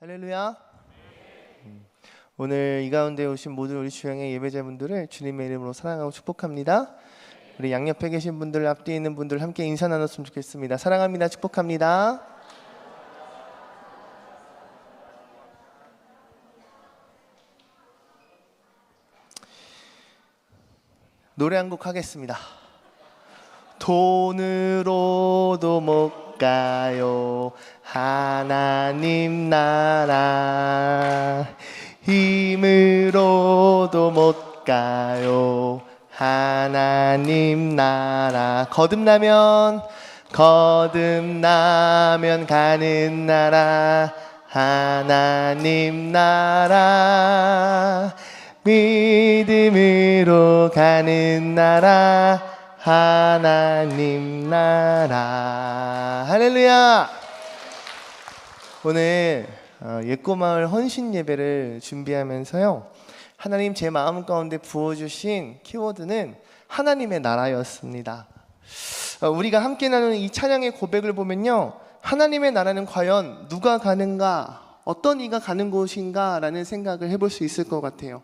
할렐루야. 오늘 이 가운데 오신 모든 우리 주양의 예배자분들을 주님의 이름으로 사랑하고 축복합니다. 우리 양옆에 계신 분들, 앞뒤에 있는 분들 함께 인사 나눴으면 좋겠습니다. 사랑합니다. 축복합니다. 노래 한 곡 하겠습니다. 돈으로도 못 가요 하나님 나라, 힘으로도 못 가요 하나님 나라, 거듭나면 가는 나라 하나님 나라, 믿음으로 가는 나라 하나님 나라. 할렐루야. 오늘 옛고마을 헌신 예배를 준비하면서요, 하나님 제 마음 가운데 부어주신 키워드는 하나님의 나라였습니다. 우리가 함께 나누는 이 찬양의 고백을 보면요, 하나님의 나라는 과연 누가 가는가, 어떤 이가 가는 곳인가 라는 생각을 해볼 수 있을 것 같아요.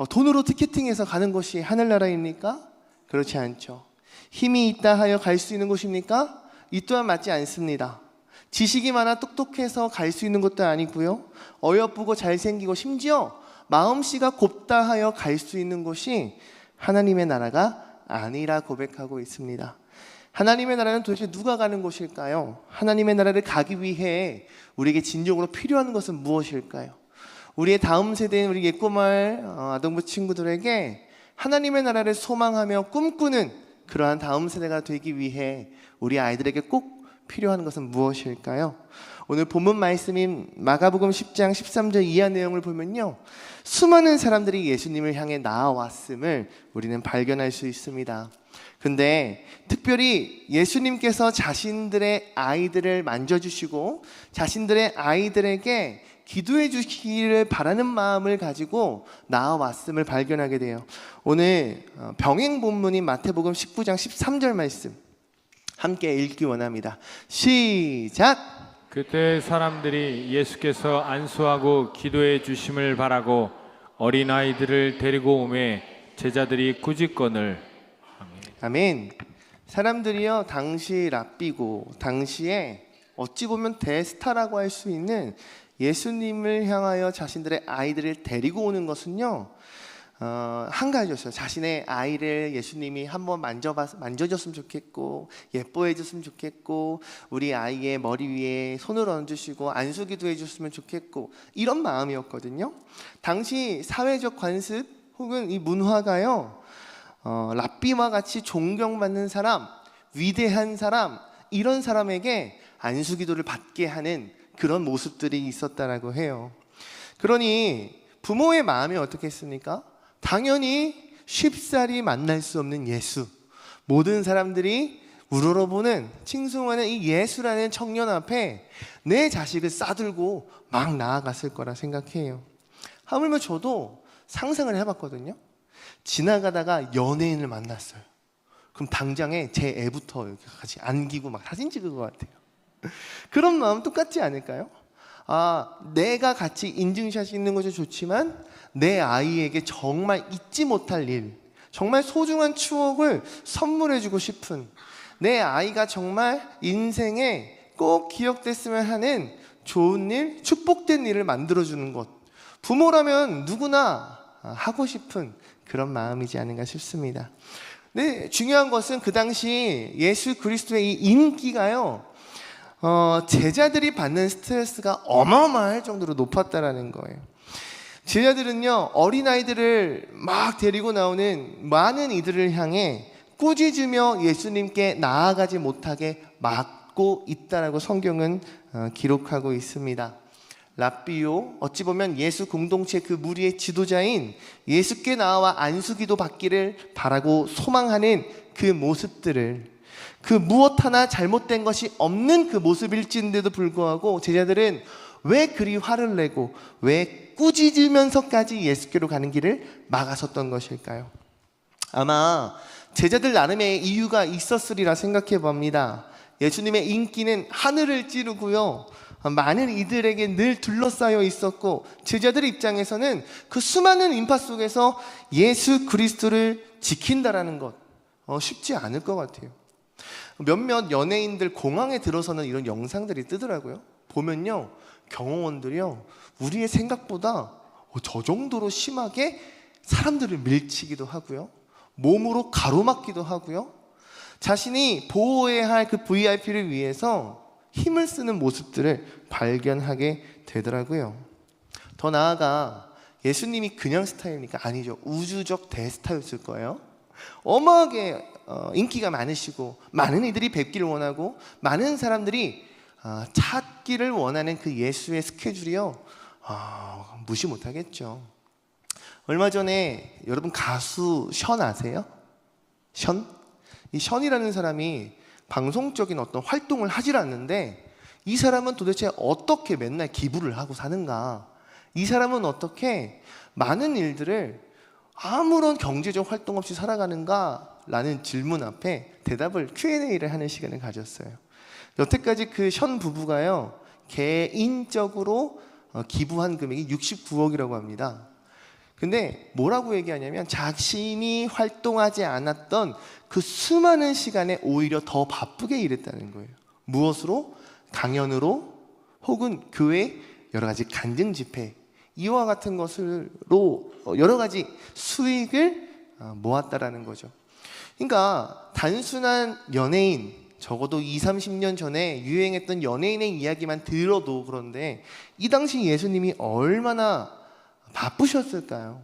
돈으로 티켓팅해서 가는 곳이 하늘나라입니까? 그렇지 않죠. 힘이 있다 하여 갈 수 있는 곳입니까? 이 또한 맞지 않습니다. 지식이 많아 똑똑해서 갈 수 있는 것도 아니고요, 어여쁘고 잘생기고 심지어 마음씨가 곱다 하여 갈 수 있는 곳이 하나님의 나라가 아니라 고백하고 있습니다. 하나님의 나라는 도대체 누가 가는 곳일까요? 하나님의 나라를 가기 위해 우리에게 진정으로 필요한 것은 무엇일까요? 우리의 다음 세대인 우리 옛고마을 아동부 친구들에게 하나님의 나라를 소망하며 꿈꾸는 그러한 다음 세대가 되기 위해 우리 아이들에게 꼭 필요한 것은 무엇일까요? 오늘 본문 말씀인 마가복음 10장 13절 이하 내용을 보면요, 수많은 사람들이 예수님을 향해 나아왔음을 우리는 발견할 수 있습니다. 근데 특별히 예수님께서 자신들의 아이들을 만져주시고 자신들의 아이들에게 기도해 주시기를 바라는 마음을 가지고 나아왔음을 발견하게 돼요. 오늘 병행 본문인 마태복음 19장 13절 말씀 함께 읽기 원합니다. 시작! 그때 사람들이 예수께서 안수하고 기도해 주심을 바라고 어린아이들을 데리고 오매 제자들이 꾸짖거늘. 아멘. 사람들이요, 당시 랍비고 당시에 어찌 보면 대스타라고 할 수 있는 예수님을 향하여 자신들의 아이들을 데리고 오는 것은요, 한 가지였어요. 자신의 아이를 예수님이 한번 만져줬으면 좋겠고, 예뻐해줬으면 좋겠고, 우리 아이의 머리 위에 손을 얹으시고 안수기도 해줬으면 좋겠고, 이런 마음이었거든요. 당시 사회적 관습 혹은 이 문화가요, 랍비와 같이 존경받는 사람, 위대한 사람, 이런 사람에게 안수기도를 받게 하는 그런 모습들이 있었다라고 해요. 그러니 부모의 마음이 어떻겠습니까? 당연히 쉽사리 만날 수 없는 예수, 모든 사람들이 우러러보는 칭송하는 이 예수라는 청년 앞에 내 자식을 싸들고 막 나아갔을 거라 생각해요. 하물며 저도 상상을 해봤거든요. 지나가다가 연예인을 만났어요. 그럼 당장에 제 애부터 이렇게 같이 안기고 막 사진 찍을 것 같아요. 그런 마음 똑같지 않을까요? 내가 같이 인증샷이 있는 것도 좋지만 내 아이에게 정말 잊지 못할 일, 정말 소중한 추억을 선물해주고 싶은, 내 아이가 정말 인생에 꼭 기억됐으면 하는 좋은 일, 축복된 일을 만들어주는 것, 부모라면 누구나 하고 싶은 그런 마음이지 않은가 싶습니다. 네, 중요한 것은 그 당시 예수 그리스도의 이 인기가요, 제자들이 받는 스트레스가 어마어마할 정도로 높았다라는 거예요. 제자들은요, 어린아이들을 막 데리고 나오는 많은 이들을 향해 꾸짖으며 예수님께 나아가지 못하게 막고 있다라고 성경은 기록하고 있습니다. 랍비요, 어찌 보면 예수 공동체 그 무리의 지도자인 예수께 나와 안수기도 받기를 바라고 소망하는 그 모습들을, 그 무엇 하나 잘못된 것이 없는 그 모습일진데도 불구하고 제자들은 왜 그리 화를 내고 왜 꾸짖으면서까지 예수께로 가는 길을 막아섰던 것일까요? 아마 제자들 나름의 이유가 있었으리라 생각해 봅니다. 예수님의 인기는 하늘을 찌르고요, 많은 이들에게 늘 둘러싸여 있었고 제자들 입장에서는 그 수많은 인파 속에서 예수 그리스도를 지킨다라는 것 쉽지 않을 것 같아요. 몇몇 연예인들 공항에 들어서는 이런 영상들이 뜨더라고요. 보면요, 경호원들이요, 우리의 생각보다 저 정도로 심하게 사람들을 밀치기도 하고요, 몸으로 가로막기도 하고요, 자신이 보호해야 할 그 VIP를 위해서 힘을 쓰는 모습들을 발견하게 되더라고요. 더 나아가 예수님이 그냥 스타입니까? 아니죠. 우주적 대스타였을 거예요. 어마하게 인기가 많으시고 많은 이들이 뵙기를 원하고 많은 사람들이 찾기를 원하는 그 예수의 스케줄이요, 무시 못하겠죠. 얼마 전에 여러분 가수 션 아세요? 션? 이 션이라는 사람이 방송적인 어떤 활동을 하질 않는데 이 사람은 도대체 어떻게 맨날 기부를 하고 사는가? 이 사람은 어떻게 많은 일들을 아무런 경제적 활동 없이 살아가는가? 라는 질문 앞에 대답을 Q&A를 하는 시간을 가졌어요. 여태까지 그 션 부부가요, 개인적으로 기부한 금액이 69억이라고 합니다. 근데 뭐라고 얘기하냐면 자신이 활동하지 않았던 그 수많은 시간에 오히려 더 바쁘게 일했다는 거예요. 무엇으로? 강연으로, 혹은 교회 여러 가지 간증 집회, 이와 같은 것으로 여러 가지 수익을 모았다라는 거죠. 그러니까 단순한 연예인, 적어도 20, 30년 전에 유행했던 연예인의 이야기만 들어도 그런데 이 당시 예수님이 얼마나 바쁘셨을까요?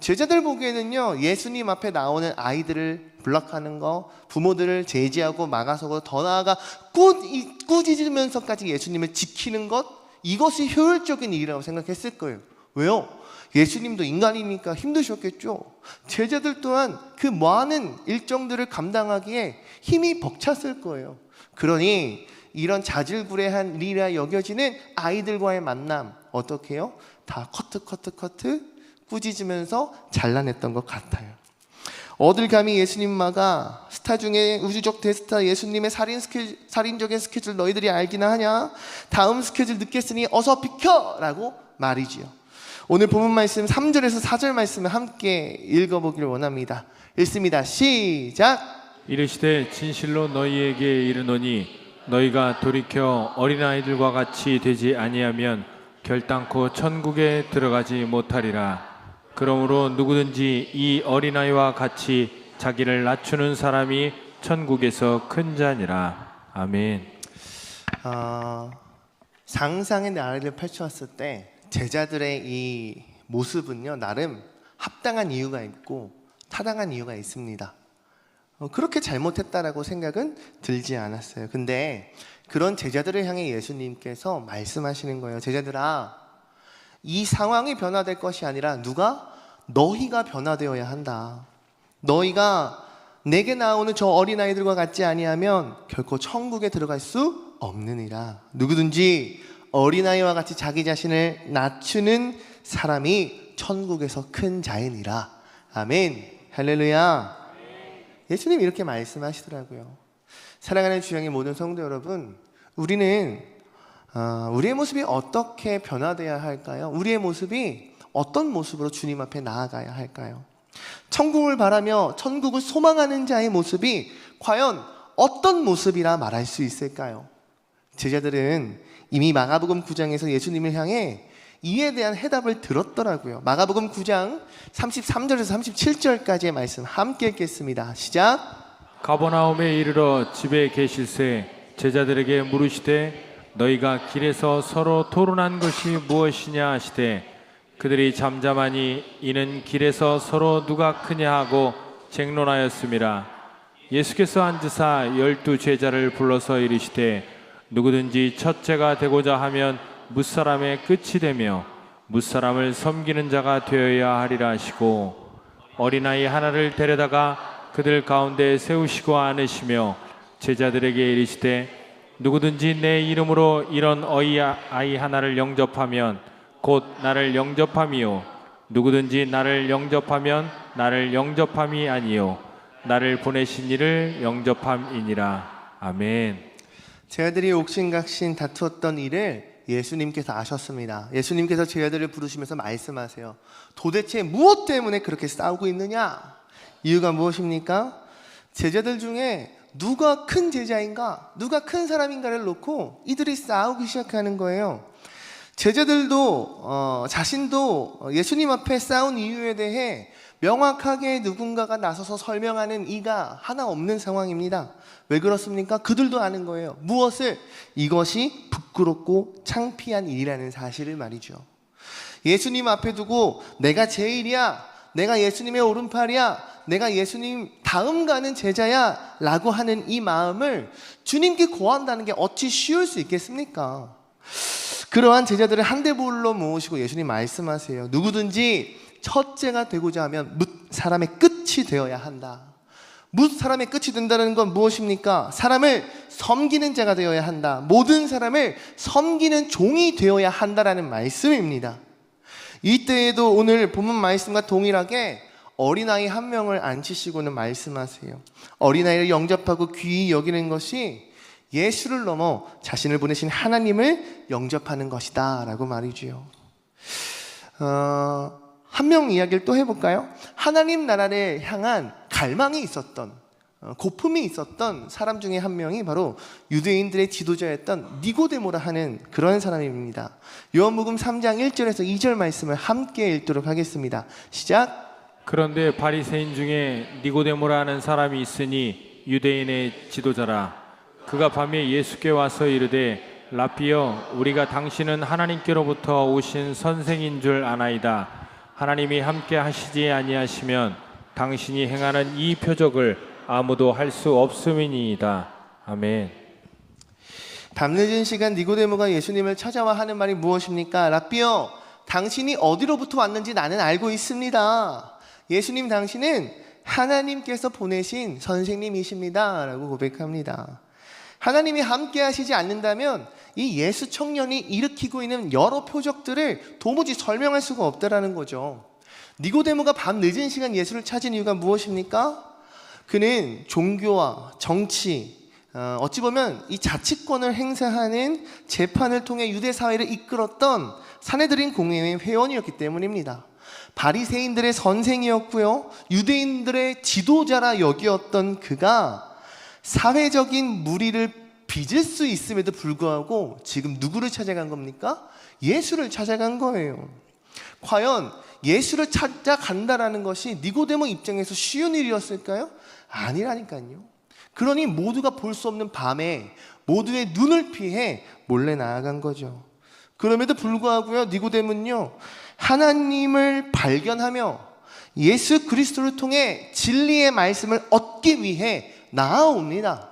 제자들 보기에는요, 예수님 앞에 나오는 아이들을 블락하는 거, 부모들을 제지하고 막아서고, 더 나아가 꾸짖으면서까지 예수님을 지키는 것, 이것이 효율적인 일이라고 생각했을 거예요. 왜요? 예수님도 인간이니까 힘드셨겠죠. 제자들 또한 그 많은 일정들을 감당하기에 힘이 벅찼을 거예요. 그러니 이런 자질구레한 일이라 여겨지는 아이들과의 만남, 어떻게 해요? 다 커트 꾸짖으면서 잘라냈던 것 같아요. 어딜 감히 예수님마가 스타 중에 우주적 대스타 예수님의 살인적인 스케줄 너희들이 알기나 하냐? 다음 스케줄 늦겠으니 어서 비켜! 라고 말이지요. 오늘 본문 말씀 3절에서 4절 말씀을 함께 읽어보기를 원합니다. 읽습니다. 시작! 이르시되 진실로 너희에게 이르노니 너희가 돌이켜 어린아이들과 같이 되지 아니하면 결단코 천국에 들어가지 못하리라. 그러므로 누구든지 이 어린아이와 같이 자기를 낮추는 사람이 천국에서 큰 자니라. 아멘. 상상의 나래를 펼쳐왔을 때 제자들의 이 모습은요, 나름 합당한 이유가 있고 타당한 이유가 있습니다. 그렇게 잘못했다라고 생각은 들지 않았어요. 근데 그런 제자들을 향해 예수님께서 말씀하시는 거예요. 제자들아, 이 상황이 변화될 것이 아니라 누가? 너희가 변화되어야 한다. 너희가 내게 나오는 저 어린아이들과 같지 아니하면 결코 천국에 들어갈 수 없느니라. 누구든지 어린아이와 같이 자기 자신을 낮추는 사람이 천국에서 큰 자이니라. 아멘. 할렐루야. 예수님이 이렇게 말씀하시더라고요. 사랑하는 주영의 모든 성도 여러분, 우리는 우리의 모습이 어떻게 변화되어야 할까요? 우리의 모습이 어떤 모습으로 주님 앞에 나아가야 할까요? 천국을 바라며 천국을 소망하는 자의 모습이 과연 어떤 모습이라 말할 수 있을까요? 제자들은 이미 마가복음 9장에서 예수님을 향해 이에 대한 해답을 들었더라고요. 마가복음 9장 33절에서 37절까지의 말씀 함께 읽겠습니다. 시작! 가버나움에 이르러 집에 계실새 제자들에게 물으시되 너희가 길에서 서로 토론한 것이 무엇이냐 하시되 그들이 잠잠하니 이는 길에서 서로 누가 크냐 하고 쟁론하였음이라. 예수께서 앉으사 12 제자를 불러서 이르시되 누구든지 첫째가 되고자 하면 뭇사람의 끝이 되며 뭇사람을 섬기는 자가 되어야 하리라 하시고 어린아이 하나를 데려다가 그들 가운데 세우시고 안으시며 제자들에게 이르시되 누구든지 내 이름으로 이런 어린아이 하나를 영접하면 곧 나를 영접함이요 누구든지 나를 영접하면 나를 영접함이 아니요 나를 보내신 이를 영접함이니라. 아멘. 제자들이 옥신각신 다투었던 일을 예수님께서 아셨습니다. 예수님께서 제자들을 부르시면서 말씀하세요. 도대체 무엇 때문에 그렇게 싸우고 있느냐? 이유가 무엇입니까? 제자들 중에 누가 큰 제자인가, 누가 큰 사람인가를 놓고 이들이 싸우기 시작하는 거예요. 제자들도 자신도 예수님 앞에 싸운 이유에 대해 명확하게 누군가가 나서서 설명하는 이가 하나 없는 상황입니다. 왜 그렇습니까? 그들도 아는 거예요. 무엇을? 이것이 부끄럽고 창피한 일이라는 사실을 말이죠. 예수님 앞에 두고 내가 제일이야, 내가 예수님의 오른팔이야, 내가 예수님 다음 가는 제자야 라고 하는 이 마음을 주님께 고한다는 게 어찌 쉬울 수 있겠습니까? 그러한 제자들을 한데볼로 모으시고 예수님 말씀하세요. 누구든지 첫째가 되고자 하면 뭇 사람의 끝이 되어야 한다. 뭇 사람의 끝이 된다는 건 무엇입니까? 사람을 섬기는 자가 되어야 한다. 모든 사람을 섬기는 종이 되어야 한다라는 말씀입니다. 이때에도 오늘 본문 말씀과 동일하게 어린아이 한 명을 앉히시고는 말씀하세요. 어린아이를 영접하고 귀히 여기는 것이 예수를 넘어 자신을 보내신 하나님을 영접하는 것이다 라고 말이지요. 한 명 이야기를 또 해볼까요? 하나님 나라를 향한 갈망이 있었던, 고품이 있었던 사람 중에 한 명이 바로 유대인들의 지도자였던 니고데모라 하는 그런 사람입니다. 요한복음 3장 1절에서 2절 말씀을 함께 읽도록 하겠습니다. 시작. 그런데 바리새인 중에 니고데모라 하는 사람이 있으니 유대인의 지도자라. 그가 밤에 예수께 와서 이르되 라삐여, 우리가 당신은 하나님께로부터 오신 선생인 줄 아나이다. 하나님이 함께 하시지 아니하시면 당신이 행하는 이 표적을 아무도 할 수 없음이니이다. 아멘. 밤늦은 시간 니고데모가 예수님을 찾아와 하는 말이 무엇입니까? 라삐여, 당신이 어디로부터 왔는지 나는 알고 있습니다. 예수님, 당신은 하나님께서 보내신 선생님이십니다 라고 고백합니다. 하나님이 함께 하시지 않는다면 이 예수 청년이 일으키고 있는 여러 표적들을 도무지 설명할 수가 없다라는 거죠. 니고데모가 밤 늦은 시간 예수를 찾은 이유가 무엇입니까? 그는 종교와 정치, 어찌 보면 이 자치권을 행사하는 재판을 통해 유대 사회를 이끌었던 사내들인 공회의 회원이었기 때문입니다. 바리새인들의 선생이었고요, 유대인들의 지도자라 여기었던 그가 사회적인 무리를 빚을 수 있음에도 불구하고 지금 누구를 찾아간 겁니까? 예수를 찾아간 거예요. 과연 예수를 찾아간다라는 것이 니고데모 입장에서 쉬운 일이었을까요? 아니라니까요. 그러니 모두가 볼 수 없는 밤에 모두의 눈을 피해 몰래 나아간 거죠. 그럼에도 불구하고요, 니고데모는요, 하나님을 발견하며 예수 그리스도를 통해 진리의 말씀을 얻기 위해 나아옵니다.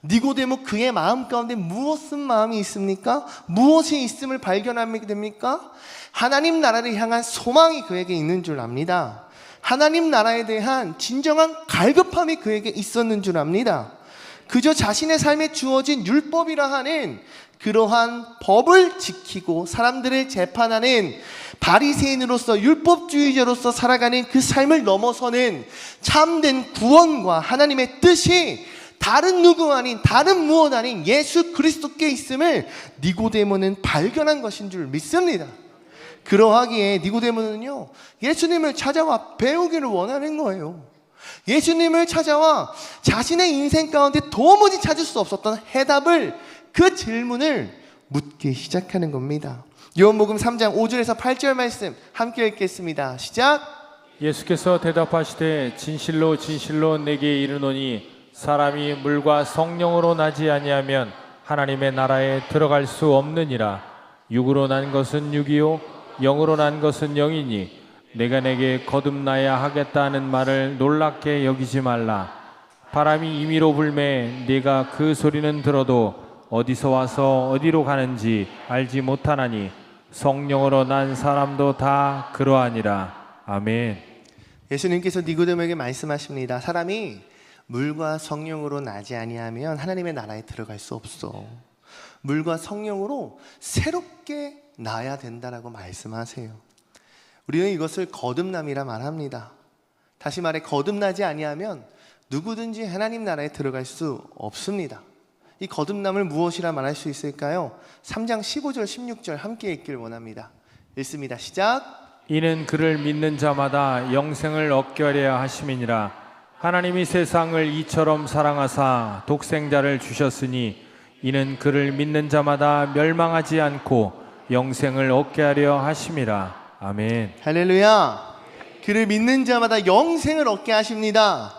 니고데모 그의 마음 가운데 무엇은 마음이 있습니까? 무엇이 있음을 발견하게 됩니까? 하나님 나라를 향한 소망이 그에게 있는 줄 압니다. 하나님 나라에 대한 진정한 갈급함이 그에게 있었는 줄 압니다. 그저 자신의 삶에 주어진 율법이라 하는 그러한 법을 지키고 사람들을 재판하는 바리새인으로서 율법주의자로서 살아가는 그 삶을 넘어서는 참된 구원과 하나님의 뜻이 다른 누구 아닌, 다른 무엇 아닌 예수 그리스도께 있음을 니고데모는 발견한 것인 줄 믿습니다. 그러하기에 니고데모는요, 예수님을 찾아와 배우기를 원하는 거예요. 예수님을 찾아와 자신의 인생 가운데 도무지 찾을 수 없었던 해답을, 그 질문을 묻기 시작하는 겁니다. 요한복음 3장 5절에서 8절 말씀 함께 읽겠습니다. 시작. 예수께서 대답하시되 진실로 진실로 내게 이르노니 사람이 물과 성령으로 나지 아니하면 하나님의 나라에 들어갈 수 없느니라. 육으로 난 것은 육이요 영으로 난 것은 영이니 내가 내게 거듭나야 하겠다는 말을 놀랍게 여기지 말라. 바람이 임의로 불매 네가 그 소리는 들어도 어디서 와서 어디로 가는지 알지 못하나니 성령으로 난 사람도 다 그러하니라. 아멘. 예수님께서 니고데모에게 말씀하십니다. 사람이 물과 성령으로 나지 아니하면 하나님의 나라에 들어갈 수 없어. 물과 성령으로 새롭게 나야 된다라고 말씀하세요. 우리는 이것을 거듭남이라 말합니다. 다시 말해 거듭나지 아니하면 누구든지 하나님 나라에 들어갈 수 없습니다. 이 거듭남을 무엇이라 말할 수 있을까요? 3장 15절 16절 함께 읽기를 원합니다. 읽습니다. 시작. 이는 그를 믿는 자마다 영생을 얻게 하려 하심이니라. 하나님이 세상을 이처럼 사랑하사 독생자를 주셨으니 이는 그를 믿는 자마다 멸망하지 않고 영생을 얻게 하려 하심이라. 아멘. 할렐루야. 그를 믿는 자마다 영생을 얻게 하십니다.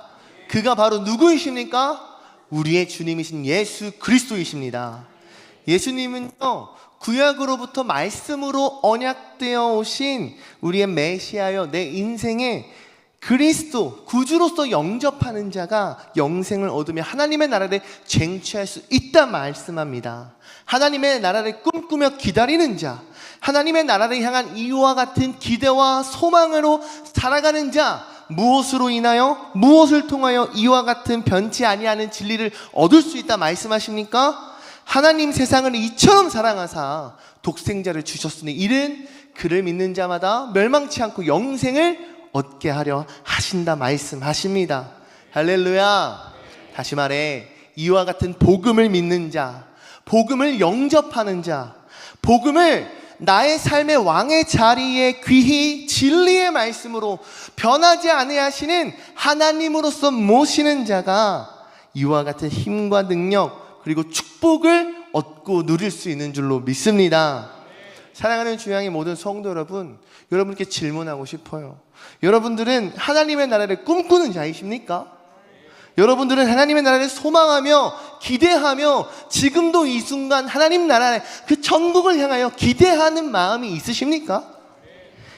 그가 바로 누구이십니까? 우리의 주님이신 예수 그리스도이십니다. 예수님은요, 구약으로부터 말씀으로 언약되어 오신 우리의 메시아여, 내 인생에 그리스도 구주로서 영접하는 자가 영생을 얻으며 하나님의 나라를 쟁취할 수 있다 말씀합니다. 하나님의 나라를 꿈꾸며 기다리는 자, 하나님의 나라를 향한 이와 같은 기대와 소망으로 살아가는 자, 무엇으로 인하여, 무엇을 통하여 이와 같은 변치 아니하는 진리를 얻을 수 있다 말씀하십니까? 하나님 세상을 이처럼 사랑하사 독생자를 주셨으니 이는 그를 믿는 자마다 멸망치 않고 영생을 얻게 하려 하신다 말씀하십니다. 할렐루야. 다시 말해, 이와 같은 복음을 믿는 자, 복음을 영접하는 자, 복음을 나의 삶의 왕의 자리에 귀히 진리의 말씀으로 변하지 아니하시는 하나님으로서 모시는 자가 이와 같은 힘과 능력 그리고 축복을 얻고 누릴 수 있는 줄로 믿습니다. 사랑하는 주양의 모든 성도 여러분, 여러분께 질문하고 싶어요. 여러분들은 하나님의 나라를 꿈꾸는 자이십니까? 여러분들은 하나님의 나라를 소망하며 기대하며 지금도 이 순간 하나님 나라의 그 천국을 향하여 기대하는 마음이 있으십니까?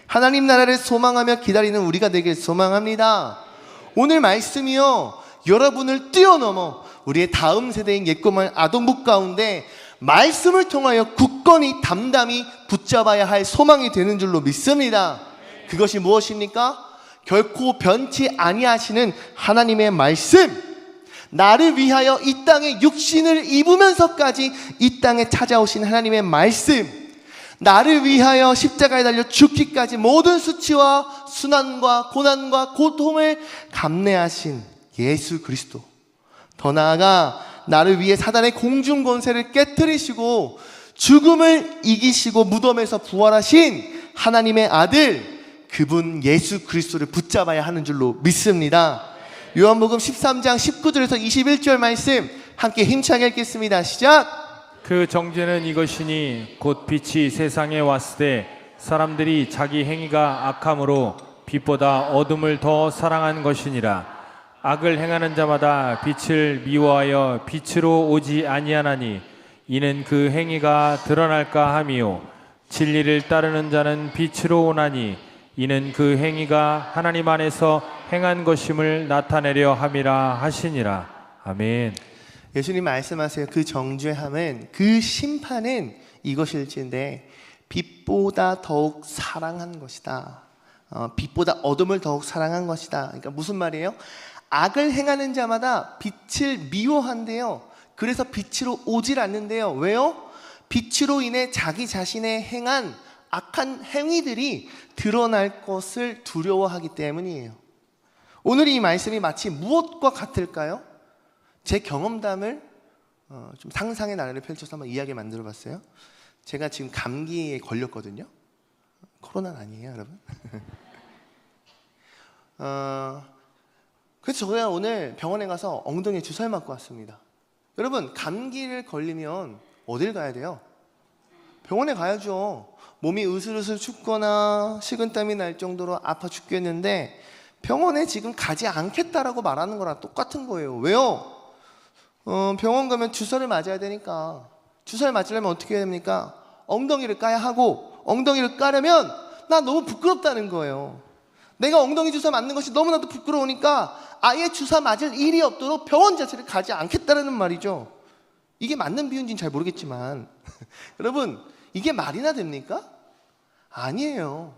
하나님 나라를 소망하며 기다리는 우리가 되길 소망합니다. 오늘 말씀이요, 여러분을 뛰어넘어 우리의 다음 세대인 예꼬만 아동부 가운데 말씀을 통하여 굳건히 담담히 붙잡아야 할 소망이 되는 줄로 믿습니다. 그것이 무엇입니까? 결코 변치 아니하시는 하나님의 말씀, 나를 위하여 이 땅에 육신을 입으면서까지 이 땅에 찾아오신 하나님의 말씀, 나를 위하여 십자가에 달려 죽기까지 모든 수치와 순환과 고난과 고통을 감내하신 예수 그리스도, 더 나아가 나를 위해 사단의 공중 권세를 깨뜨리시고 죽음을 이기시고 무덤에서 부활하신 하나님의 아들, 그분 예수 그리스도를 붙잡아야 하는 줄로 믿습니다. 요한복음 13장 19절에서 21절 말씀 함께 힘차게 읽겠습니다. 시작. 그 정죄는 이것이니 곧 빛이 세상에 왔을 때 사람들이 자기 행위가 악함으로 빛보다 어둠을 더 사랑한 것이니라. 악을 행하는 자마다 빛을 미워하여 빛으로 오지 아니하나니 이는 그 행위가 드러날까 함이요 진리를 따르는 자는 빛으로 오나니 이는 그 행위가 하나님 안에서 행한 것임을 나타내려 함이라 하시니라. 아멘. 예수님 말씀하세요. 그 정죄함은, 그 심판은 이것일진데 빛보다 더욱 사랑한 것이다. 빛보다 어둠을 더욱 사랑한 것이다. 그러니까 무슨 말이에요? 악을 행하는 자마다 빛을 미워한대요. 그래서 빛으로 오질 않는데요. 왜요? 빛으로 인해 자기 자신의 행한 악한 행위들이 드러날 것을 두려워하기 때문이에요. 오늘 이 말씀이 마치 무엇과 같을까요? 제 경험담을 좀 상상의 나래를 펼쳐서 한번 이야기 만들어 봤어요. 제가 지금 감기에 걸렸거든요. 코로나는 아니에요, 여러분. 그래서 제가 오늘 병원에 가서 엉덩이에 주사를 맞고 왔습니다. 여러분, 감기를 걸리면 어딜 가야 돼요? 병원에 가야죠. 몸이 으슬으슬 춥거나 식은땀이 날 정도로 아파 죽겠는데 병원에 지금 가지 않겠다라고 말하는 거랑 똑같은 거예요. 왜요? 병원 가면 주사를 맞아야 되니까. 주사를 맞으려면 어떻게 해야 됩니까? 엉덩이를 까야 하고, 엉덩이를 까려면 나 너무 부끄럽다는 거예요. 내가 엉덩이 주사 맞는 것이 너무나도 부끄러우니까 아예 주사 맞을 일이 없도록 병원 자체를 가지 않겠다라는 말이죠. 이게 맞는 비유인지는 잘 모르겠지만 여러분, 이게 말이나 됩니까? 아니에요.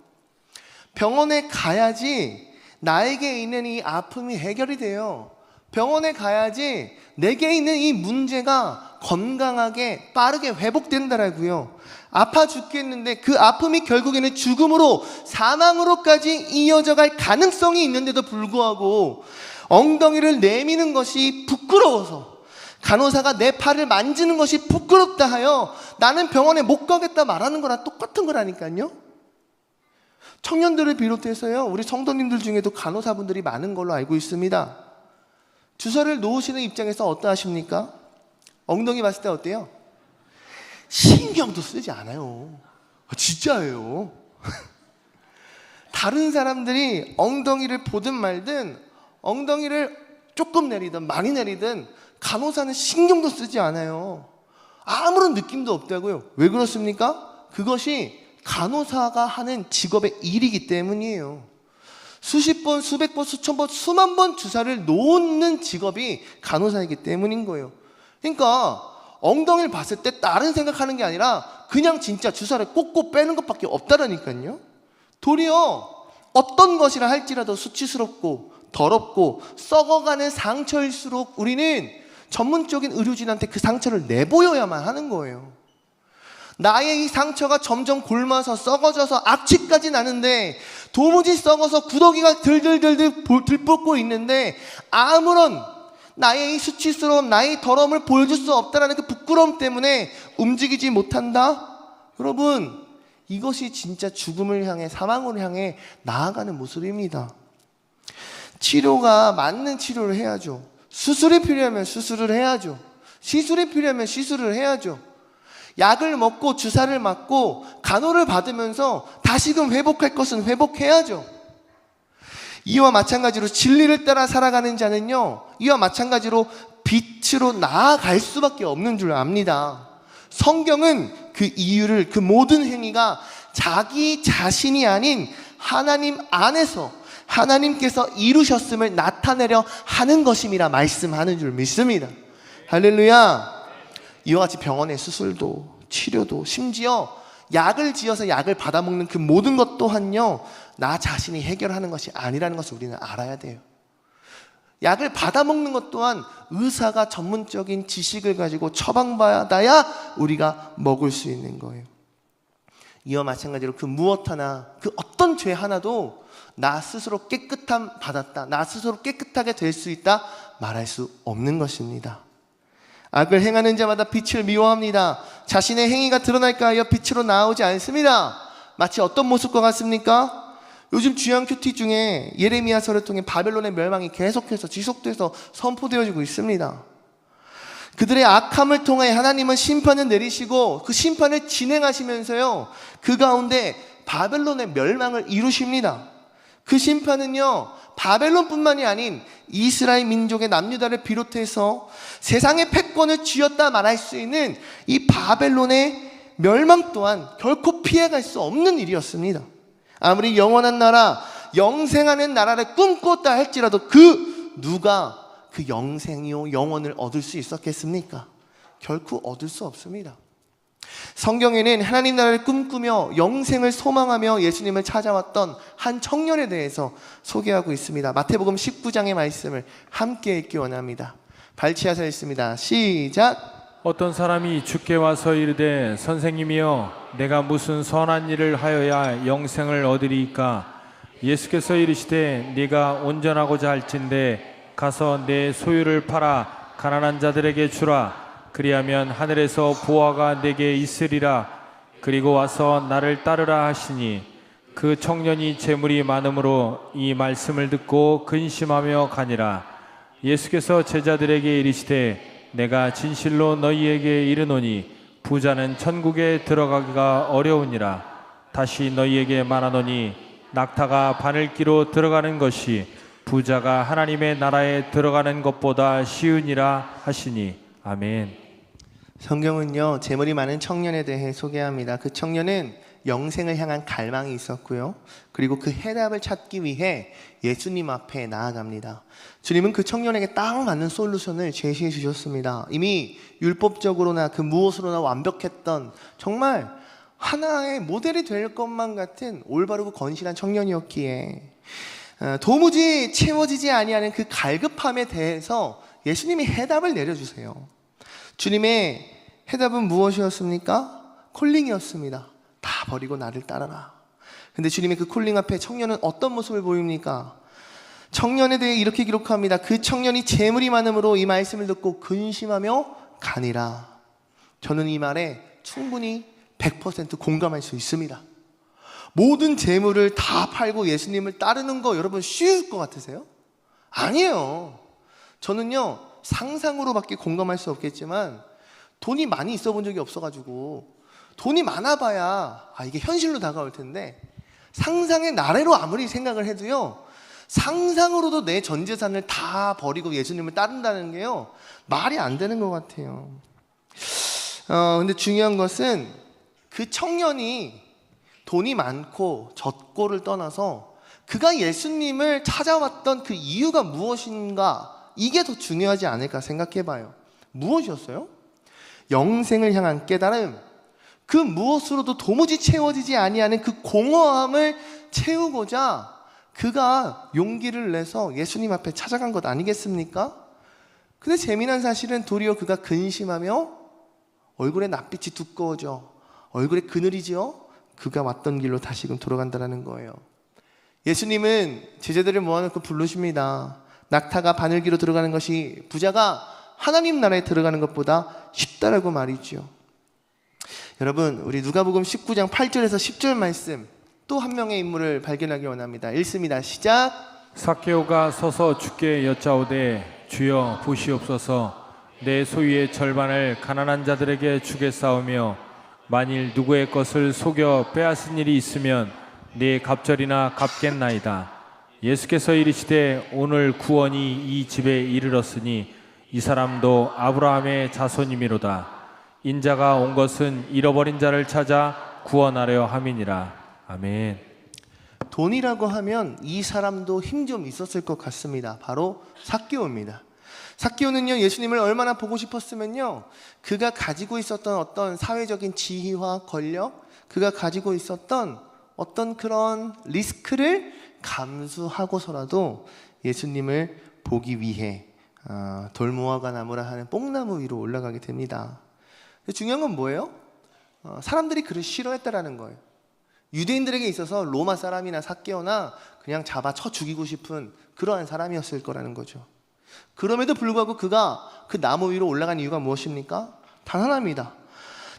병원에 가야지 나에게 있는 이 아픔이 해결이 돼요. 병원에 가야지 내게 있는 이 문제가 건강하게 빠르게 회복된다라고요. 아파 죽겠는데 그 아픔이 결국에는 죽음으로, 사망으로까지 이어져 갈 가능성이 있는데도 불구하고 엉덩이를 내미는 것이 부끄러워서, 간호사가 내 팔을 만지는 것이 부끄럽다 하여 나는 병원에 못 가겠다 말하는 거랑 똑같은 거라니까요. 청년들을 비롯해서요, 우리 성도님들 중에도 간호사분들이 많은 걸로 알고 있습니다. 주사를 놓으시는 입장에서 어떠하십니까? 엉덩이 봤을 때 어때요? 신경도 쓰지 않아요. 진짜예요. 다른 사람들이 엉덩이를 보든 말든, 엉덩이를 조금 내리든 많이 내리든 간호사는 신경도 쓰지 않아요. 아무런 느낌도 없다고요. 왜 그렇습니까? 그것이 간호사가 하는 직업의 일이기 때문이에요. 수십 번, 수백 번, 수천 번, 수만 번 주사를 놓는 직업이 간호사이기 때문인 거예요. 그러니까 엉덩이를 봤을 때 다른 생각하는 게 아니라 그냥 진짜 주사를 꽂고 빼는 것밖에 없다라니까요. 도리어 어떤 것이라 할지라도 수치스럽고 더럽고 썩어가는 상처일수록 우리는 전문적인 의료진한테 그 상처를 내보여야만 하는 거예요. 나의 이 상처가 점점 곪아서 썩어져서 악취까지 나는데, 도무지 썩어서 구더기가 들들들들 들볶고 있는데 아무런 나의 이 수치스러움, 나의 더러움을 보여줄 수 없다라는 그 부끄러움 때문에 움직이지 못한다? 여러분, 이것이 진짜 죽음을 향해, 사망을 향해 나아가는 모습입니다. 치료가 맞는 치료를 해야죠. 수술이 필요하면 수술을 해야죠. 시술이 필요하면 시술을 해야죠. 약을 먹고 주사를 맞고 간호를 받으면서 다시금 회복할 것은 회복해야죠. 이와 마찬가지로 진리를 따라 살아가는 자는요, 이와 마찬가지로 빛으로 나아갈 수밖에 없는 줄 압니다. 성경은 그 이유를, 그 모든 행위가 자기 자신이 아닌 하나님 안에서 하나님께서 이루셨음을 나타내려 하는 것임이라 말씀하는 줄 믿습니다. 할렐루야. 이와 같이 병원의 수술도 치료도 심지어 약을 지어서 약을 받아먹는 그 모든 것 또한요, 나 자신이 해결하는 것이 아니라는 것을 우리는 알아야 돼요. 약을 받아먹는 것 또한 의사가 전문적인 지식을 가지고 처방받아야 우리가 먹을 수 있는 거예요. 이와 마찬가지로 그 무엇 하나, 그 어떤 죄 하나도 나 스스로 깨끗함 받았다, 나 스스로 깨끗하게 될 수 있다 말할 수 없는 것입니다. 악을 행하는 자마다 빛을 미워합니다. 자신의 행위가 드러날까 하여 빛으로 나오지 않습니다. 마치 어떤 모습과 같습니까? 요즘 주요 큐티 중에 예레미야서를 통해 바벨론의 멸망이 계속해서 지속돼서 선포되어지고 있습니다. 그들의 악함을 통해 하나님은 심판을 내리시고 그 심판을 진행하시면서요, 그 가운데 바벨론의 멸망을 이루십니다. 그 심판은요, 바벨론뿐만이 아닌 이스라엘 민족의 남유다를 비롯해서 세상의 패권을 쥐었다 말할 수 있는 이 바벨론의 멸망 또한 결코 피해갈 수 없는 일이었습니다. 아무리 영원한 나라, 영생하는 나라를 꿈꿨다 할지라도 그 누가 그 영생이요 영원을 얻을 수 있었겠습니까? 결코 얻을 수 없습니다. 성경에는 하나님 나라를 꿈꾸며 영생을 소망하며 예수님을 찾아왔던 한 청년에 대해서 소개하고 있습니다. 마태복음 19장의 말씀을 함께 읽기 원합니다. 발치하서 읽습니다. 시작. 어떤 사람이 주께 와서 이르되 선생님이여 내가 무슨 선한 일을 하여야 영생을 얻으리이까? 예수께서 이르시되 네가 온전하고자 할진대 가서 내 소유를 팔아 가난한 자들에게 주라. 그리하면 하늘에서 보화가 내게 있으리라. 그리고 와서 나를 따르라 하시니 그 청년이 재물이 많음으로 이 말씀을 듣고 근심하며 가니라. 예수께서 제자들에게 이르시되 내가 진실로 너희에게 이르노니 부자는 천국에 들어가기가 어려우니라. 다시 너희에게 말하노니 낙타가 바늘기로 들어가는 것이 부자가 하나님의 나라에 들어가는 것보다 쉬우니라 하시니. 아멘. 성경은요, 재물이 많은 청년에 대해 소개합니다. 그 청년은 영생을 향한 갈망이 있었고요, 그리고 그 해답을 찾기 위해 예수님 앞에 나아갑니다. 주님은 그 청년에게 딱 맞는 솔루션을 제시해 주셨습니다. 이미 율법적으로나 그 무엇으로나 완벽했던 정말 하나의 모델이 될 것만 같은 올바르고 건실한 청년이었기에 도무지 채워지지 아니하는 그 갈급함에 대해서 예수님이 해답을 내려주세요. 주님의 해답은 무엇이었습니까? 콜링이었습니다. 다 버리고 나를 따라라. 근데 주님의 그 콜링 앞에 청년은 어떤 모습을 보입니까? 청년에 대해 이렇게 기록합니다. 그 청년이 재물이 많음으로 이 말씀을 듣고 근심하며 가니라. 저는 이 말에 충분히 100% 공감할 수 있습니다. 모든 재물을 다 팔고 예수님을 따르는 거 여러분 쉬울 것 같으세요? 아니에요. 저는요, 상상으로밖에 공감할 수 없겠지만 돈이 많이 있어 본 적이 없어가지고 돈이 많아봐야 이게 현실로 다가올 텐데, 상상의 나래로 아무리 생각을 해도요, 상상으로도 내 전 재산을 다 버리고 예수님을 따른다는 게요, 말이 안 되는 것 같아요. 근데 중요한 것은 그 청년이 돈이 많고 적고를 떠나서 그가 예수님을 찾아왔던 그 이유가 무엇인가, 이게 더 중요하지 않을까 생각해 봐요. 무엇이었어요? 영생을 향한 깨달음, 그 무엇으로도 도무지 채워지지 아니하는 그 공허함을 채우고자 그가 용기를 내서 예수님 앞에 찾아간 것 아니겠습니까? 근데 재미난 사실은 도리어 그가 근심하며 얼굴에 낯빛이 두꺼워져, 얼굴에 그늘이지요, 그가 왔던 길로 다시금 돌아간다는 거예요. 예수님은 제자들을 모아놓고 부르십니다. 낙타가 바늘기로 들어가는 것이 부자가 하나님 나라에 들어가는 것보다 쉽다라고 말이죠. 여러분, 우리 누가복음 19장 8절에서 10절 말씀, 또 한 명의 인물을 발견하기 원합니다. 읽습니다. 시작. 삭개오가 서서 주께 여짜오되 주여 보시옵소서, 내 소유의 절반을 가난한 자들에게 주겠사오며 만일 누구의 것을 속여 빼앗은 일이 있으면 네 갑절이나 갚겠나이다. 예수께서 이르시되 오늘 구원이 이 집에 이르렀으니 이 사람도 아브라함의 자손이미로다. 인자가 온 것은 잃어버린 자를 찾아 구원하려 함이니라. 아멘. 돈이라고 하면 이 사람도 힘 좀 있었을 것 같습니다. 바로 삭개오입니다. 삭개오는요, 예수님을 얼마나 보고 싶었으면요, 그가 가지고 있었던 어떤 사회적인 지위와 권력, 그가 가지고 있었던 어떤 그런 리스크를 감수하고서라도 예수님을 보기 위해 돌무화과 나무라 하는 뽕나무 위로 올라가게 됩니다. 중요한 건 뭐예요? 사람들이 그를 싫어했다라는 거예요. 유대인들에게 있어서 로마 사람이나 삭개오나 그냥 잡아 쳐 죽이고 싶은 그러한 사람이었을 거라는 거죠. 그럼에도 불구하고 그가 그 나무 위로 올라간 이유가 무엇입니까? 단 하나입니다.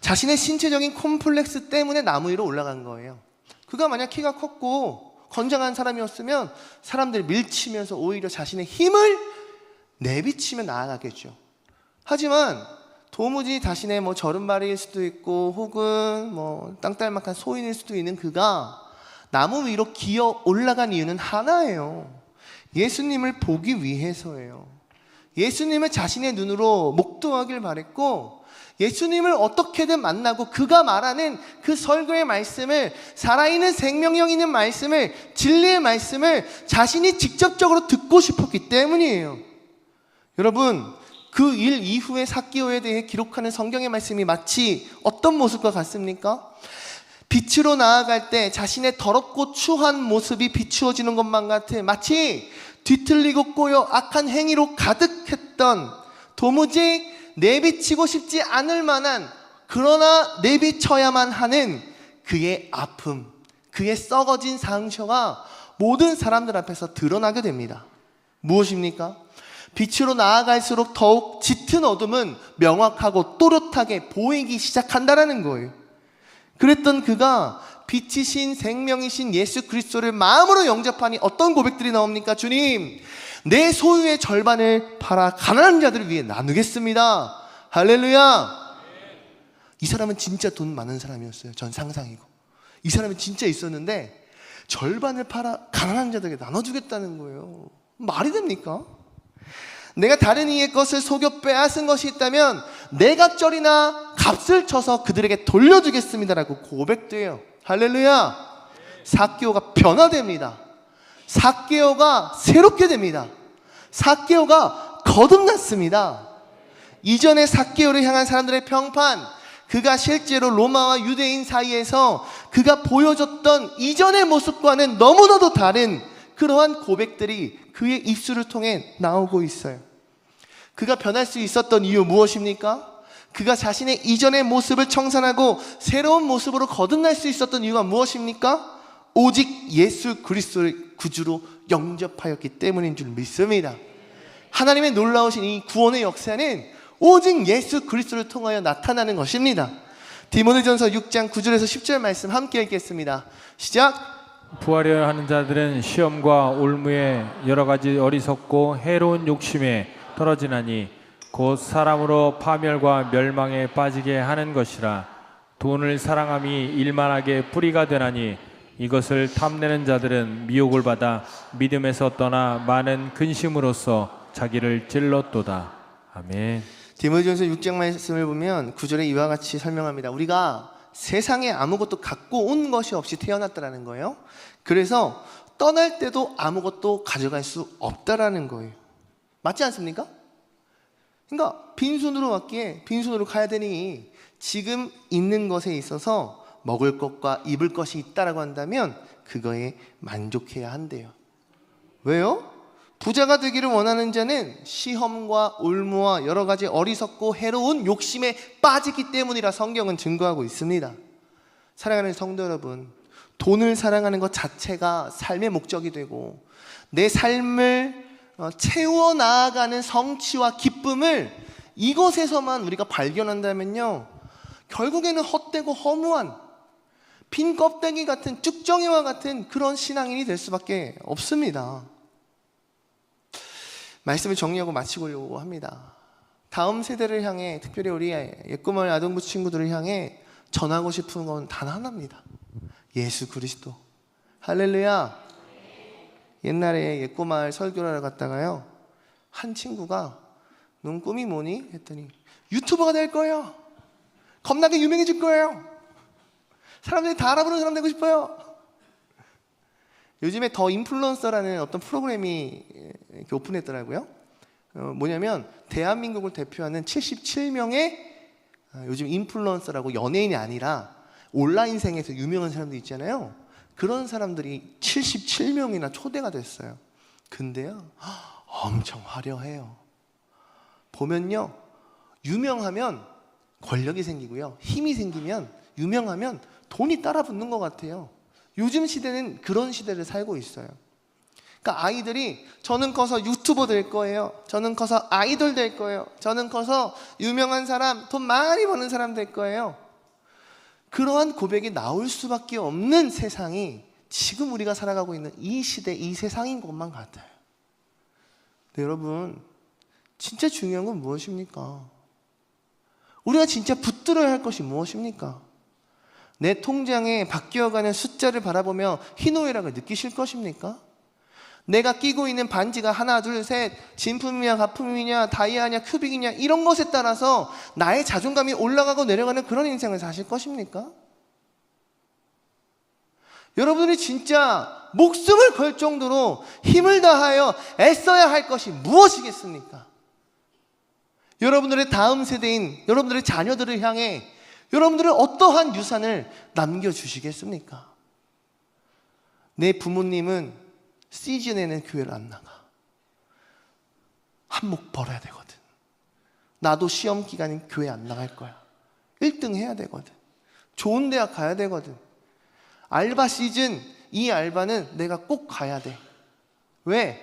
자신의 신체적인 콤플렉스 때문에 나무 위로 올라간 거예요. 그가 만약 키가 컸고 건장한 사람이었으면 사람들이 밀치면서 오히려 자신의 힘을 내비치며 나아가겠죠. 하지만 도무지 자신의 저른발이일 수도 있고 혹은 땅딸막한 소인일 수도 있는 그가 나무 위로 기어 올라간 이유는 하나예요. 예수님을 보기 위해서예요. 예수님을 자신의 눈으로 목도하길 바랬고, 예수님을 어떻게든 만나고 그가 말하는 그 설교의 말씀을, 살아있는 생명력 있는 말씀을, 진리의 말씀을 자신이 직접적으로 듣고 싶었기 때문이에요. 여러분, 그 일 이후에 삭개오에 대해 기록하는 성경의 말씀이 마치 어떤 모습과 같습니까? 빛으로 나아갈 때 자신의 더럽고 추한 모습이 비추어지는 것만 같은, 마치 뒤틀리고 꼬여 악한 행위로 가득했던, 도무지 내비치고 싶지 않을 만한, 그러나 내비쳐야만 하는 그의 아픔, 그의 썩어진 상처가 모든 사람들 앞에서 드러나게 됩니다. 무엇입니까? 빛으로 나아갈수록 더욱 짙은 어둠은 명확하고 또렷하게 보이기 시작한다는 거예요. 그랬던 그가 빛이신 생명이신 예수 그리스도를 마음으로 영접하니 어떤 고백들이 나옵니까? 주님, 내 소유의 절반을 팔아 가난한 자들을 위해 나누겠습니다. 할렐루야. 이 사람은 진짜 돈 많은 사람이었어요. 전 상상이고. 이 사람은 진짜 있었는데 절반을 팔아 가난한 자들에게 나눠주겠다는 거예요. 말이 됩니까? 내가 다른 이의 것을 속여 빼앗은 것이 있다면 내 갑절이나 값을 쳐서 그들에게 돌려주겠습니다라고 고백돼요. 할렐루야. 삭개오가 변화됩니다. 삭개오가 새롭게 됩니다. 삭개오가 거듭났습니다. 이전에 삭개오를 향한 사람들의 평판, 그가 실제로 로마와 유대인 사이에서 그가 보여줬던 이전의 모습과는 너무나도 다른 그러한 고백들이 그의 입술을 통해 나오고 있어요. 그가 변할 수 있었던 이유 무엇입니까? 그가 자신의 이전의 모습을 청산하고 새로운 모습으로 거듭날 수 있었던 이유가 무엇입니까? 오직 예수 그리스도를 구주로 영접하였기 때문인 줄 믿습니다. 하나님의 놀라우신 이 구원의 역사는 오직 예수 그리스도를 통하여 나타나는 것입니다. 디모데전서 6장 9절에서 10절 말씀 함께 읽겠습니다. 시작. 부하려 하는 자들은 시험과 올무에 여러 가지 어리석고 해로운 욕심에 떨어지나니 곧 사람으로 파멸과 멸망에 빠지게 하는 것이라. 돈을 사랑함이 일만하게 뿌리가 되나니 이것을 탐내는 자들은 미혹을 받아 믿음에서 떠나 많은 근심으로써 자기를 찔렀도다. 아멘. 디모데전서 6장 말씀을 보면 9절에 이와 같이 설명합니다. 우리가 세상에 아무것도 갖고 온 것이 없이 태어났다라는 거예요. 그래서 떠날 때도 아무것도 가져갈 수 없다라는 거예요. 맞지 않습니까? 그러니까 빈손으로 왔기에 빈손으로 가야 되니 지금 있는 것에 있어서 먹을 것과 입을 것이 있다라고 한다면 그거에 만족해야 한대요. 왜요? 부자가 되기를 원하는 자는 시험과 올무와 여러 가지 어리석고 해로운 욕심에 빠지기 때문이라 성경은 증거하고 있습니다. 사랑하는 성도 여러분, 돈을 사랑하는 것 자체가 삶의 목적이 되고 내 삶을 채워 나아가는 성취와 기쁨을 이것에서만 우리가 발견한다면요, 결국에는 헛되고 허무한 빈 껍데기 같은 쭉정이와 같은 그런 신앙인이 될 수밖에 없습니다. 말씀을 정리하고 마치려고 합니다. 다음 세대를 향해, 특별히 우리 예꼬마을 아동부 친구들을 향해 전하고 싶은 건 단 하나입니다. 예수 그리스도. 할렐루야. 옛날에 예꼬마을 설교를 하러 갔다가요, 한 친구가 넌 꿈이 뭐니? 했더니 유튜버가 될 거예요. 겁나게 유명해질 거예요. 사람들이 다 알아보는 사람 되고 싶어요. 요즘에 더 인플루언서라는 어떤 프로그램이 이렇게 오픈했더라고요. 뭐냐면 대한민국을 대표하는 77명의 요즘 인플루언서라고 연예인이 아니라 온라인생에서 유명한 사람들 있잖아요. 그런 사람들이 77명이나 초대가 됐어요. 근데요, 엄청 화려해요. 보면요, 유명하면 권력이 생기고요, 힘이 생기면, 유명하면 돈이 따라 붙는 것 같아요. 요즘 시대는 그런 시대를 살고 있어요. 그러니까 아이들이 저는 커서 유튜버 될 거예요, 저는 커서 아이돌 될 거예요, 저는 커서 유명한 사람, 돈 많이 버는 사람 될 거예요. 그러한 고백이 나올 수밖에 없는 세상이 지금 우리가 살아가고 있는 이 시대, 이 세상인 것만 같아요. 근데 여러분, 진짜 중요한 건 무엇입니까? 우리가 진짜 붙들어야 할 것이 무엇입니까? 내 통장에 바뀌어가는 숫자를 바라보며 희노애락을 느끼실 것입니까? 내가 끼고 있는 반지가 하나, 둘, 셋, 진품이냐, 가품이냐, 다이아냐, 큐빅이냐, 이런 것에 따라서 나의 자존감이 올라가고 내려가는 그런 인생을 사실 것입니까? 여러분들이 진짜 목숨을 걸 정도로 힘을 다하여 애써야 할 것이 무엇이겠습니까? 여러분들의 다음 세대인 여러분들의 자녀들을 향해 여러분들은 어떠한 유산을 남겨주시겠습니까? 내 부모님은 시즌에는 교회를 안 나가. 한몫 벌어야 되거든. 나도 시험 기간엔 교회 안 나갈 거야. 1등 해야 되거든. 좋은 대학 가야 되거든. 알바 시즌, 이 알바는 내가 꼭 가야 돼. 왜?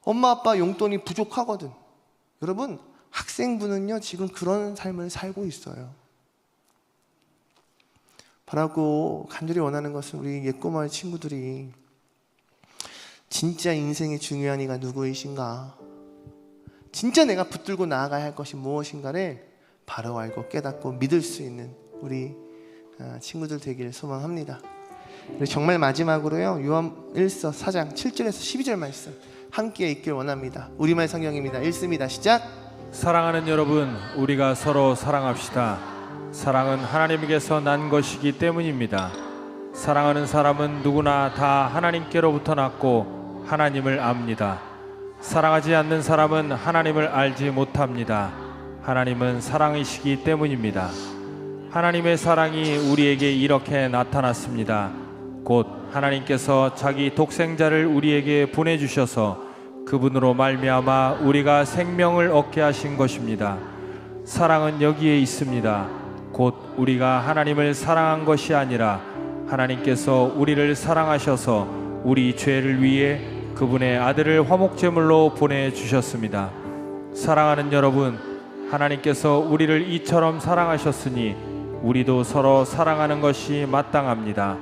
엄마 아빠 용돈이 부족하거든. 여러분, 학생부는요 지금 그런 삶을 살고 있어요. 바라고 간절히 원하는 것은 우리 예꼬마을 친구들이 진짜 인생의 중요한 이가 누구이신가, 진짜 내가 붙들고 나아가야 할 것이 무엇인가를 바로 알고 깨닫고 믿을 수 있는 우리 친구들 되기를 소망합니다. 그리고 정말 마지막으로요, 요한 1서 4장 7절에서 12절 말씀 함께 읽길 원합니다. 우리말 성경입니다. 읽습니다. 시작. 사랑하는 여러분, 우리가 서로 사랑합시다. 사랑은 하나님께서 난 것이기 때문입니다. 사랑하는 사람은 누구나 다 하나님께로부터 났고 하나님을 압니다. 사랑하지 않는 사람은 하나님을 알지 못합니다. 하나님은 사랑이시기 때문입니다. 하나님의 사랑이 우리에게 이렇게 나타났습니다. 곧 하나님께서 자기 독생자를 우리에게 보내주셔서 그분으로 말미암아 우리가 생명을 얻게 하신 것입니다. 사랑은 여기에 있습니다. 곧 우리가 하나님을 사랑한 것이 아니라 하나님께서 우리를 사랑하셔서 우리 죄를 위해 그분의 아들을 화목제물로 보내주셨습니다. 사랑하는 여러분, 하나님께서 우리를 이처럼 사랑하셨으니 우리도 서로 사랑하는 것이 마땅합니다.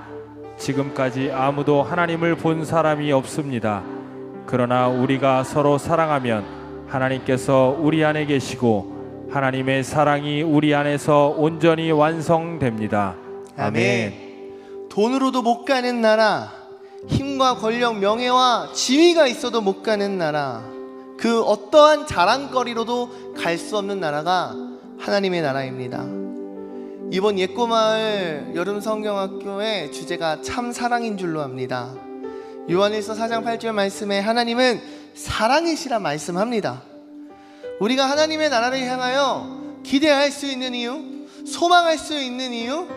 지금까지 아무도 하나님을 본 사람이 없습니다. 그러나 우리가 서로 사랑하면 하나님께서 우리 안에 계시고 하나님의 사랑이 우리 안에서 온전히 완성됩니다. 아멘. 돈으로도 못 가는 나라, 힘과 권력, 명예와 지위가 있어도 못 가는 나라, 그 어떠한 자랑거리로도 갈 수 없는 나라가 하나님의 나라입니다. 이번 예꼬마을 여름성경학교의 주제가 참 사랑인 줄로 압니다. 요한일서 4장 8절 말씀에 하나님은 사랑이시라 말씀합니다. 우리가 하나님의 나라를 향하여 기대할 수 있는 이유, 소망할 수 있는 이유,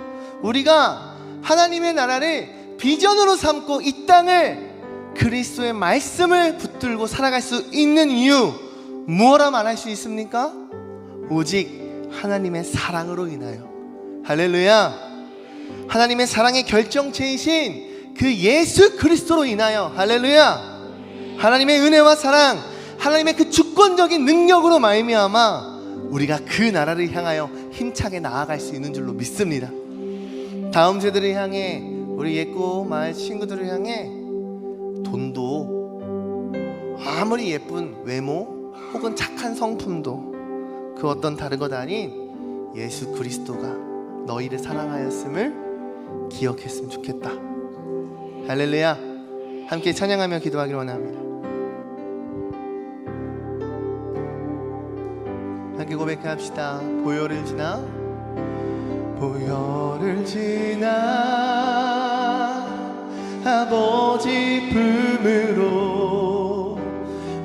우리가 하나님의 나라를 비전으로 삼고 이 땅을 그리스도의 말씀을 붙들고 살아갈 수 있는 이유, 무엇라 말할 수 있습니까? 오직 하나님의 사랑으로 인하여. 할렐루야. 하나님의 사랑의 결정체이신 그 예수 그리스도로 인하여. 할렐루야. 하나님의 은혜와 사랑, 하나님의 그 주권적인 능력으로 말미암아 우리가 그 나라를 향하여 힘차게 나아갈 수 있는 줄로 믿습니다. 다음 세대를 향해, 우리 예꼬 마을 친구들을 향해 돈도 아무리 예쁜 외모 혹은 착한 성품도 그 어떤 다른 것 아닌 예수 그리스도가 너희를 사랑하였음을 기억했으면 좋겠다. 할렐루야. 함께 찬양하며 기도하기를 원합니다. 함께 고백합시다. 보혈을 지나, 보혈을 지나 아버지 품으로,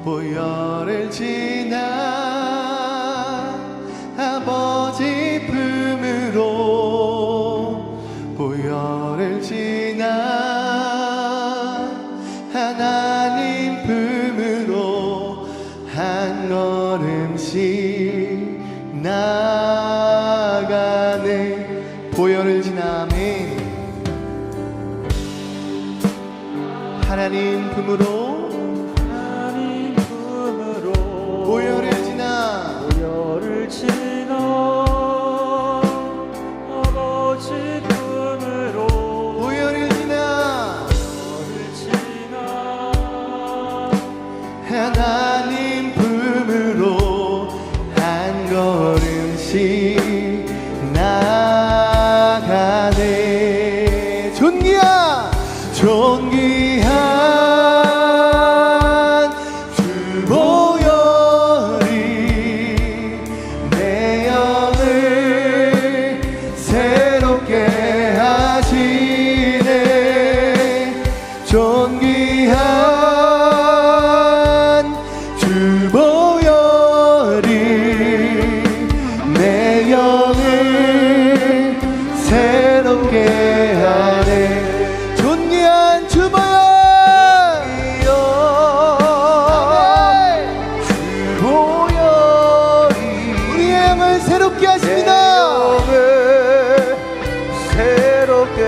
보혈을 지나 아버지 품으로, 보혈을 지나 하나님 품으로 한 걸음씩 나가네. 보혈을 지나. 아멘. 하나님 품으로, 하나님 품으로 보혈을 지나, 보혈을 지나 아버지 품으로, 보혈을 지나 보혈을 지나 하나님 품으로 한 걸음씩 나가네. 존귀한, 존귀한 주 보혈이 내 영을 새롭게 하시네. 존귀한 주 보혈이 내 영을 새롭게 하네. 존귀한 주 보혈, 주 보혈이 우리의 영을 새롭게 하십니다. 새롭게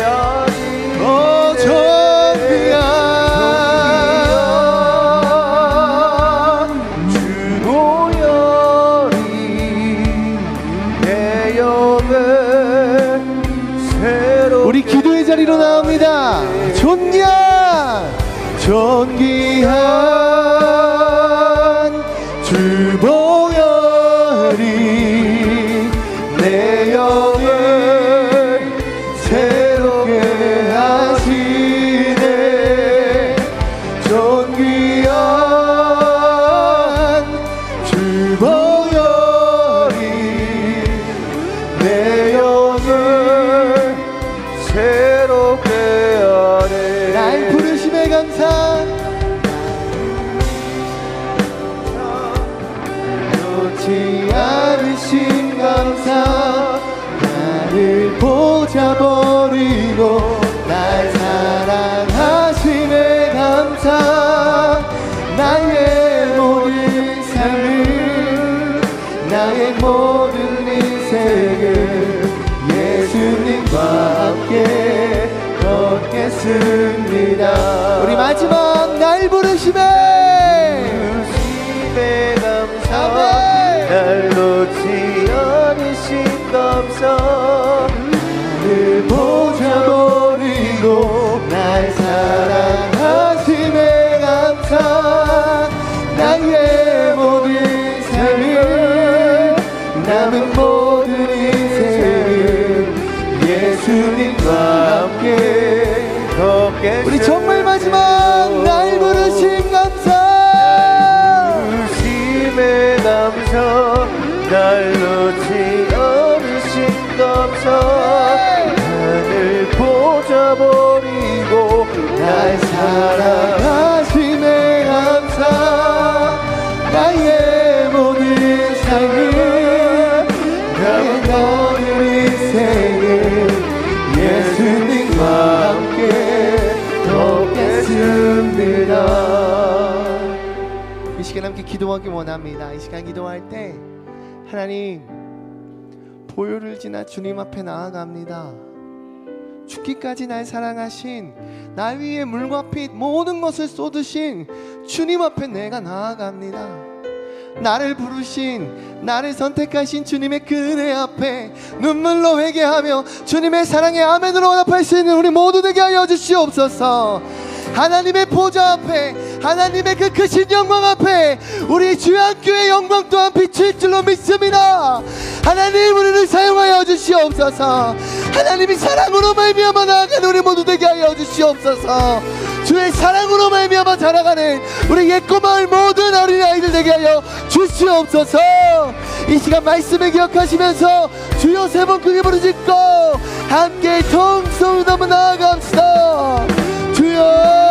하시네. 존귀한 주 보혈이 내 영을 새롭게. 우리 기도의 자리로 나옵니다. 존귀한, 존귀한 주 보혈이 내 영을 새롭게 하시네. 존귀한 주 보혈이 내 영을 새롭게 하네. 날 부르심에 감사, 놓지 않으신 감사, 나를 보자 버리고 날 사랑하심에 감사. 나의 모든 삶을, 나의 모든 인생을 예수님과 함께 덮겠습니다. 우리 마지막 날 부르심에 감사 아멘. 날 놓지 않으신 감사 늘 보자버리고 날 사랑하심에 감사 나의 모든 삶을 남은 모든 인생을 예수님과 함께 걷겠습니다. 우리 정말 마지막 날 부르신 감사 부르심에 감사 날 놓지 않으신 감사 하늘 보자버리고 날 사랑하심에 감사 나의 모든 삶을 남은 모든 인생을 예수님과 함께 걷겠습니다. 이 시간 함께 기도하기 원합니다. 이 시간 기도할 때 하나님 보혈을 지나 주님 앞에 나아갑니다. 죽기까지 날 사랑하신 나 위에 물과 빛 모든 것을 쏟으신 주님 앞에 내가 나아갑니다. 나를 부르신 나를 선택하신 주님의 그 은혜 앞에 눈물로 회개하며 주님의 사랑에 아멘으로 응답할 수 있는 우리 모두 되게 하여 주시옵소서. 하나님의 보좌 앞에 하나님의 그 크신 영광 앞에 우리 주양교회 영광 또한 비칠 줄로 믿습니다. 하나님 우리를 사용하여 주시옵소서. 하나님이 사랑으로 말미암아 나아가는 우리 모두 되게 하여 주시옵소서. 주의 사랑으로 말미암아 자라가는 우리 옛꼬마을 모든 어린아이들 되게 하여 주시옵소서. 이 시간 말씀을 기억하시면서 주여 세 번 크게 부르짖고 함께 통성을 한번 나아갑시다. 주여